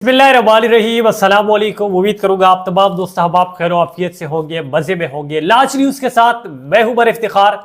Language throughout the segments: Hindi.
बिस्मिल्लाहिर्रहमानिर्रहीम, अस्सलाम वालेकुम। उम्मीद करूंगा आप तमाम दोस्त अहबाब खैर आफियत से होंगे, मजे में होंगे। लाज न्यूज के साथ मैं हूं बर इफ्तिखार।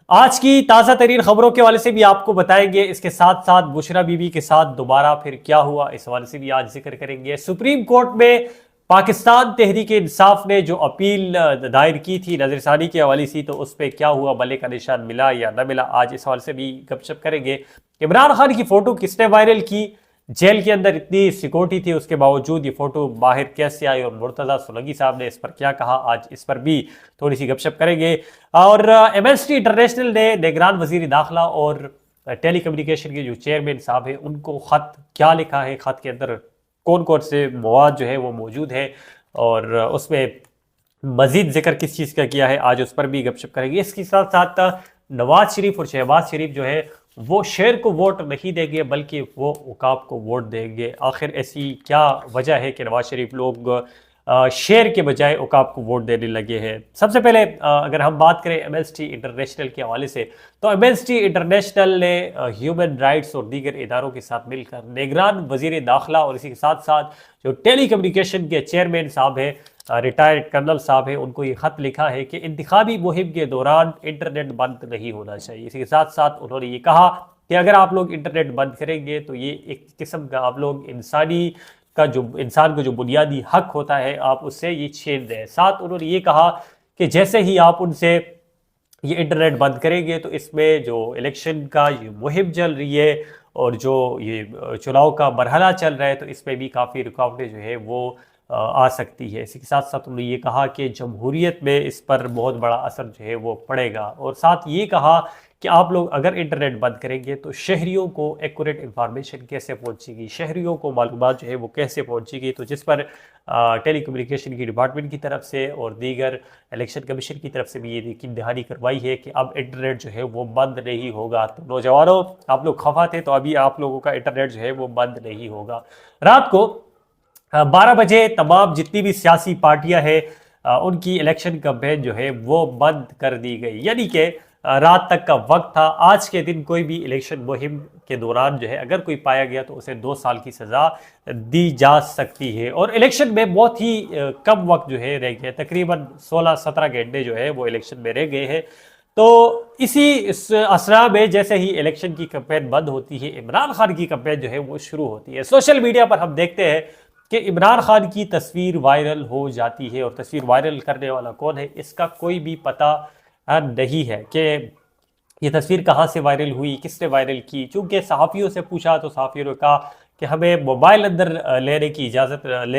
आज की ताज़ा तरीन खबरों के हवाले से भी आपको बताएंगे। इसके साथ साथ बुशरा बीबी के साथ दोबारा फिर क्या हुआ, इस हवाले से भी आज जिक्र करेंगे। सुप्रीम कोर्ट में पाकिस्तान तहरीक इंसाफ ने जो अपील दायर की थी नजरसानी के हवाले से, तो उस पर क्या हुआ, बल्ले का निशान मिला या न मिला, आज इस हवाले से भी गपशप करेंगे। इमरान खान की फोटो किसने वायरल की, जेल के अंदर इतनी सिक्योरिटी थी उसके बावजूद ये फोटो बाहर कैसे आई, और मुर्तजा सोलंकी साहब ने इस पर क्या कहा, आज इस पर भी थोड़ी सी गपशप करेंगे। और एमनेस्टी इंटरनेशनल ने निगरान वजीर दाखिला और टेली कम्युनिकेशन के जो चेयरमैन साहब हैं उनको खत क्या लिखा है, खत के अंदर कौन कौन से मवाद जो है वो मौजूद है, और उसमें मजीद जिक्र किस चीज़ का किया है, आज उस पर भी गपशप करेंगे। इसके साथ साथ नवाज शरीफ और शहबाज शरीफ जो है वो शेर को वोट नहीं देंगे बल्कि वो उकाब को वोट देंगे। आखिर ऐसी क्या वजह है कि नवाज शरीफ लोग शेर के बजाय उकाब को वोट देने लगे हैं। सबसे पहले अगर हम बात करें एमनेस्टी इंटरनेशनल के हवाले से, तो एमनेस्टी इंटरनेशनल ने ह्यूमन राइट्स और दीगर इदारों के साथ मिलकर निगरान वजीर दाखिला और इसी के साथ साथ जो टेली कम्युनिकेशन के चेयरमैन साहब हैं, रिटायर्ड कर्नल साहब हैं, उनको ये खत लिखा है कि इंतखाबी मुहिम के दौरान इंटरनेट बंद नहीं होना चाहिए। इसी के साथ साथ उन्होंने ये कहा कि अगर आप लोग इंटरनेट बंद करेंगे तो ये एक किस्म का आप लोग इंसान को जो बुनियादी हक होता है आप उससे ये छीन रहे हैं। साथ उन्होंने ये कहा कि जैसे ही आप उनसे ये इंटरनेट बंद करेंगे तो इसमें जो इलेक्शन का ये मुहिम चल रही है और जो ये चुनाव का मरहला चल रहा है तो इसमें भी काफ़ी रुकावटें जो है वो आ सकती है। इसी के साथ साथ उन्होंने ये कहा कि जमहूरियत में इस पर बहुत बड़ा असर जो है वो पड़ेगा, और साथ ये कहा कि आप लोग अगर इंटरनेट बंद करेंगे तो शहरियों को एक्यूरेट इंफॉर्मेशन कैसे पहुंचेगी, शहरियों को मालूमात जो है वो कैसे पहुंचेगी। तो जिस पर टेली कम्युनिकेशन की डिपार्टमेंट की तरफ से और दीगर इलेक्शन कमीशन की तरफ से भी ये यकीन दहानी करवाई है कि अब इंटरनेट जो है वो बंद नहीं होगा। तो नौजवानों, आप लोग खफा थे तो अभी आप लोगों का इंटरनेट जो है वो बंद नहीं होगा। रात को 12 बजे तमाम जितनी भी सियासी पार्टियां हैं उनकी इलेक्शन कैंपेन जो है वो बंद कर दी गई, यानी कि रात तक का वक्त था। आज के दिन कोई भी इलेक्शन मुहिम के दौरान जो है अगर कोई पाया गया तो उसे 2 साल की सज़ा दी जा सकती है। और इलेक्शन में बहुत ही कम वक्त जो है रह गया, तकरीबन 16-17 घंटे जो है वो इलेक्शन में रह गए हैं। तो इस असरा में जैसे ही इलेक्शन की कैंपेन बंद होती है, इमरान खान की कैंपेन जो है वो शुरू होती है। सोशल मीडिया पर हम देखते हैं कि इमरान खान की तस्वीर वायरल हो जाती है, और तस्वीर वायरल करने वाला कौन है इसका कोई भी पता नहीं है कि ये तस्वीर कहाँ से वायरल हुई, किसने वायरल की। चूंकि सहाफ़ियों से पूछा तो सहाफ़ियों ने कहा कि हमें मोबाइल अंदर ले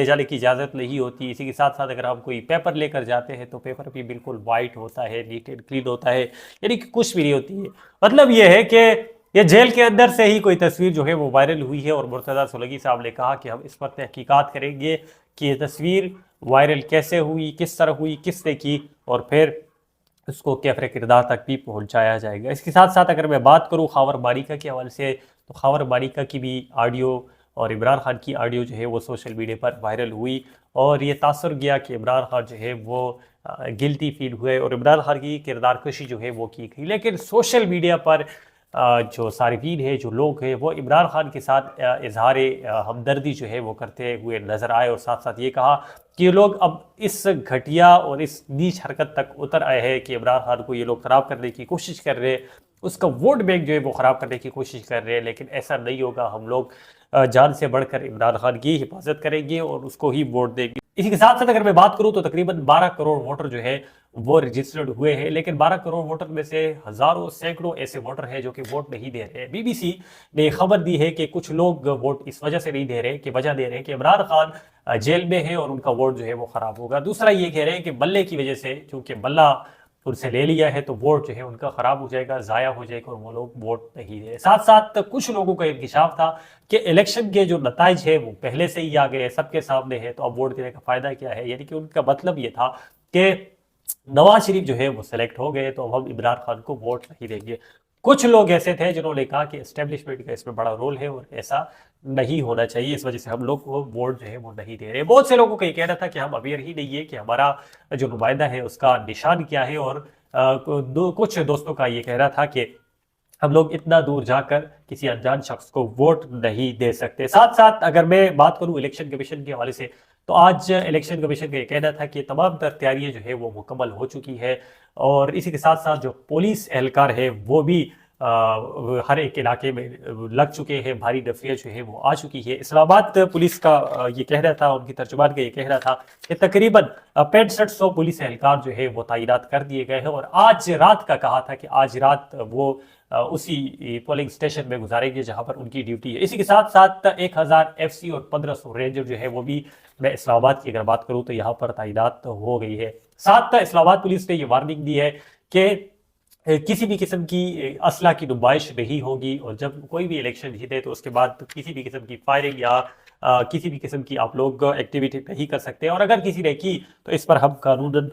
जाने की इजाज़त नहीं होती। इसी के साथ साथ अगर हम कोई पेपर लेकर जाते हैं तो पेपर भी बिल्कुल वाइट होता है, नीट एंड क्लीन होता है, यानी कि कुछ भी नहीं होती है। मतलब ये है कि ये जेल के अंदर से ही कोई तस्वीर जो है वो वायरल हुई है, और मुर्तज़ा सोलंकी साहब ने कहा कि हम इस पर तहकीकात करेंगे कि ये तस्वीर वायरल कैसे हुई, किस तरह हुई, किसने की, और फिर उसको कैफरे किरदार तक भी पहुंचाया जाएगा। इसके साथ साथ अगर मैं बात करूं खावर बारिका के हवाले से, तो खावर बारिका की भी ऑडियो और इमरान खान की ऑडियो जो है वो सोशल मीडिया पर वायरल हुई, और ये तासर गया कि इमरान खान जो है वो गिल्टी फील हुए और इमरान खान की किरदार कशी जो है वो की गई। लेकिन सोशल मीडिया पर जो सारिफीन है, जो लोग हैं, वो इमरान खान के साथ इजहार हमदर्दी जो है वो करते हुए नज़र आए, और साथ साथ ये कहा कि ये लोग अब इस घटिया और इस नीच हरकत तक उतर आए हैं कि इमरान खान को ये लोग ख़राब करने की कोशिश कर रहे हैं, उसका वोट बैंक जो है वो ख़राब करने की कोशिश कर रहे हैं। लेकिन ऐसा नहीं होगा, हम लोग जान से बढ़कर इमरान खान की हिफाजत करेंगे और उसको ही वोट देंगे। इसी के साथ साथ अगर मैं बात करूं तो तकरीबन 12 करोड़ वोटर जो है वो रजिस्टर्ड हुए हैं, लेकिन 12 करोड़ वोटर में से हजारों सैकड़ों ऐसे वोटर हैं जो कि वोट नहीं दे रहे हैं। बीबीसी ने खबर दी है कि कुछ लोग वोट इस वजह से नहीं दे रहे, कि वजह दे रहे हैं कि इमरान खान जेल में है और उनका वोट जो है वो खराब होगा। दूसरा ये कह रहे हैं कि बल्ले की वजह से, चूंकि बल्ला उनसे ले लिया है तो वोट जो है उनका खराब हो जाएगा, ज़ाया हो जाएगा, और वो लोग वोट नहीं दे। साथ साथ कुछ लोगों का इंकशाफ था कि इलेक्शन के जो नताइज है वो पहले से ही आ गए, सबके सामने है, तो अब वोट देने का फायदा क्या है। यानी कि उनका मतलब ये था कि नवाज शरीफ जो है वो सिलेक्ट हो गए तो अब हम इमरान खान को वोट नहीं देंगे। कुछ लोग ऐसे थे जिन्होंने कहा कि एस्टेब्लिशमेंट का इसमें बड़ा रोल है और ऐसा नहीं होना चाहिए, इस वजह से हम लोग को वोट जो है वो नहीं दे रहे। बहुत से लोगों का ये कहना था कि हम अवेयर ही नहीं है कि हमारा जो नुमाइंदा है उसका निशान क्या है, और कुछ दोस्तों का ये कहना था कि हम लोग इतना दूर जाकर किसी अनजान शख्स को वोट नहीं दे सकते। साथ साथ अगर मैं बात करूं इलेक्शन कमीशन के हवाले से, तो आज इलेक्शन कमीशन का ये कहना था कि तमाम तर तैयारियां जो है वो मुकम्मल हो चुकी है, और इसी के साथ साथ जो पुलिस एहलकार है वो भी हर एक इलाके में लग चुके हैं, भारी डफिया जो है वो आ चुकी है। इस्लामाबाद पुलिस का ये कहना था, उनकी तर्जुमान का ये कहना था कि तकरीबन 6500 पुलिस एहलकार जो है वो तैनात कर दिए गए हैं, और आज रात का कहा था कि आज रात वो उसी पोलिंग स्टेशन में गुजारेंगे जहां पर उनकी ड्यूटी है। इसी के साथ साथ 1000 एफसी और 1500 रेंजर जो है वो भी, मैं इस्लामाबाद की अगर बात करूं तो यहाँ पर तैनात हो गई है। साथ इस्लामाबाद पुलिस ने ये वार्निंग दी है कि किसी भी किस्म की असला की नुमाइश नहीं होगी, और जब कोई भी इलेक्शन जीते तो उसके बाद किसी भी किस्म की फायरिंग या किसी भी किस्म की आप लोग एक्टिविटी नहीं कर सकते, और अगर किसी ने की तो इस पर हम कानूनन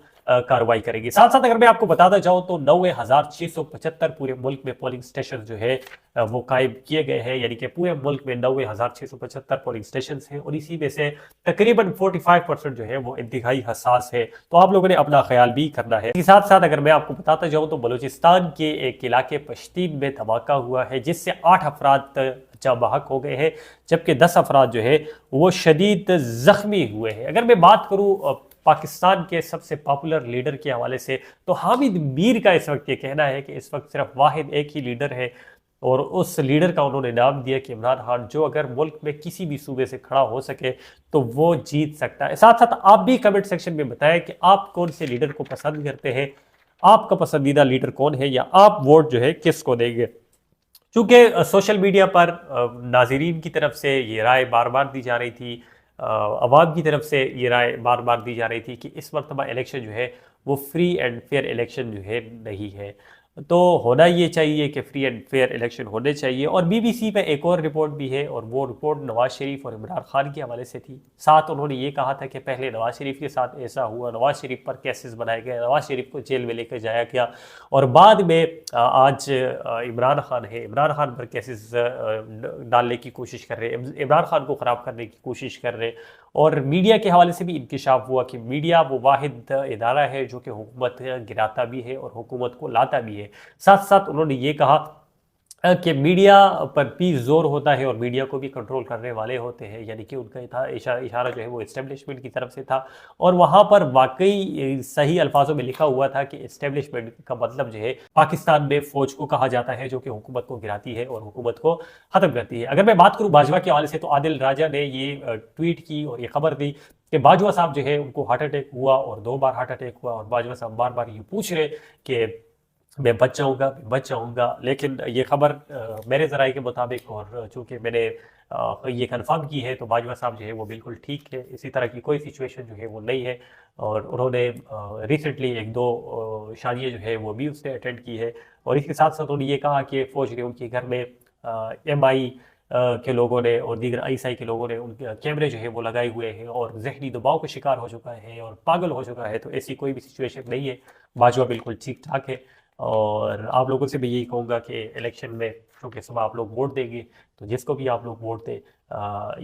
कार्रवाई करेंगे। साथ साथ अगर मैं आपको बताता जाऊं तो 90,675 पूरे मुल्क में पोलिंग स्टेशन जो है वो कायम किए गए हैं, यानी कि पूरे मुल्क में 90,675 पोलिंग स्टेशन हैं, और इसी में से तकरीबन 45% जो है वो इंतहाई हसास है। तो आप लोगों ने अपना ख्याल भी करना है। इसके साथ साथ अगर मैं आपको बताता जाऊं तो बलूचिस्तान के एक इलाके पश्तीन में धमाका हुआ है, जिससे 8 अफराद बहक हो गए हैं, जबकि 10 अफराद जो है वो शदीद जख्मी हुए हैं। अगर मैं बात करूं पाकिस्तान के सबसे पॉपुलर लीडर के हवाले से, तो हामिद मीर का इस वक्त ये कहना है कि इस वक्त सिर्फ वाहिद एक ही लीडर है, और उस लीडर का उन्होंने नाम दिया कि इमरान खान, जो अगर मुल्क में किसी भी सूबे से खड़ा हो सके तो वो जीत सकता है। साथ साथ आप भी कमेंट सेक्शन में बताएं कि आप कौन से लीडर को पसंद करते हैं, आपका पसंदीदा लीडर कौन है, या आप वोट जो है किसको देंगे। चूंकि सोशल मीडिया पर नाजरीन की तरफ से ये राय बार बार दी जा रही थी, अवाम की तरफ से ये राय बार बार दी जा रही थी कि इस मरतबा इलेक्शन जो है वो फ्री एंड फेयर इलेक्शन जो है नहीं है, तो होना ये चाहिए कि फ्री एंड फेयर इलेक्शन होने चाहिए। और बीबीसी पे एक और रिपोर्ट भी है, और वो रिपोर्ट नवाज शरीफ और इमरान खान के हवाले से थी। साथ उन्होंने ये कहा था कि पहले नवाज शरीफ के साथ ऐसा हुआ, नवाज शरीफ पर केसेस बनाए गए, नवाज शरीफ को जेल में लेकर जाया गया, और बाद में आज इमरान खान है, इमरान खान पर केसेस डालने की कोशिश कर रहे हैं, इमरान खान को ख़राब करने की कोशिश कर रहे हैं। और मीडिया के हवाले से भी इंकशाफ हुआ कि मीडिया वो वाहिद इदारा है जो कि हुकूमत गिराता भी है और हुकूमत को लाता भी है। साथ साथ उन्होंने ये कहा कि मीडिया पर भी जोर होता है और मीडिया को भी कंट्रोल करने वाले होते हैं, यानी कि उनका इशारा जो है वो इस्टेब्लिशमेंट की तरफ से था, और वहाँ पर वाकई सही अल्फाजों में लिखा हुआ था कि इस्टेब्लिशमेंट का मतलब जो है पाकिस्तान में फौज को कहा जाता है, जो कि हुकूमत को गिराती है और हुकूमत को ख़त्म करती है। अगर मैं बात करूँ बाजवा के हवाले से, तो आदिल राजा ने ये ट्वीट की और ये खबर दी कि बाजवा साहब जो है उनको हार्ट अटैक हुआ, और 2 बार हार्ट अटैक हुआ, और बाजवा साहब बार बार ये पूछ रहे कि मैं बच जाऊंगा, लेकिन ये खबर मेरे ज़राए के मुताबिक, और चूंकि मैंने ये कंफर्म की है, तो बाजवा साहब जो है वो बिल्कुल ठीक है, इसी तरह की कोई सिचुएशन जो है वो नहीं है। और उन्होंने रिसेंटली 1-2 शादियाँ जो है वो भी उसने अटेंड की है, और इसके साथ साथ उन्होंने ये कहा कि फौज ने उनके घर में MI के लोगों ने और दीगर ISI के लोगों ने उनके कैमरे जो है वो लगाए हुए हैं, और जहनी दबाव का शिकार हो चुका है और पागल हो चुका है, तो ऐसी कोई भी सिचुएशन नहीं है, बाजवा बिल्कुल ठीक ठाक है। और आप लोगों से भी यही कहूँगा कि इलेक्शन में क्योंकि सुबह आप लोग वोट देंगे, तो जिसको भी आप लोग वोट दें,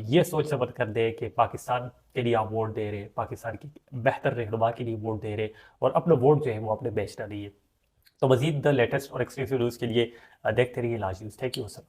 ये सोच समझ कर दें कि पाकिस्तान के लिए आप वोट दे रहे हैं, पाकिस्तान की बेहतर रहनुमा के लिए वोट दे रहे हैं, और अपना वोट जो है वो अपने बेचना नहीं है। तो मज़ीद द लेटेस्ट और एक्सक्लूसिव न्यूज़ के लिए देखते रहिए लाज न्यूज़। Thank you sir.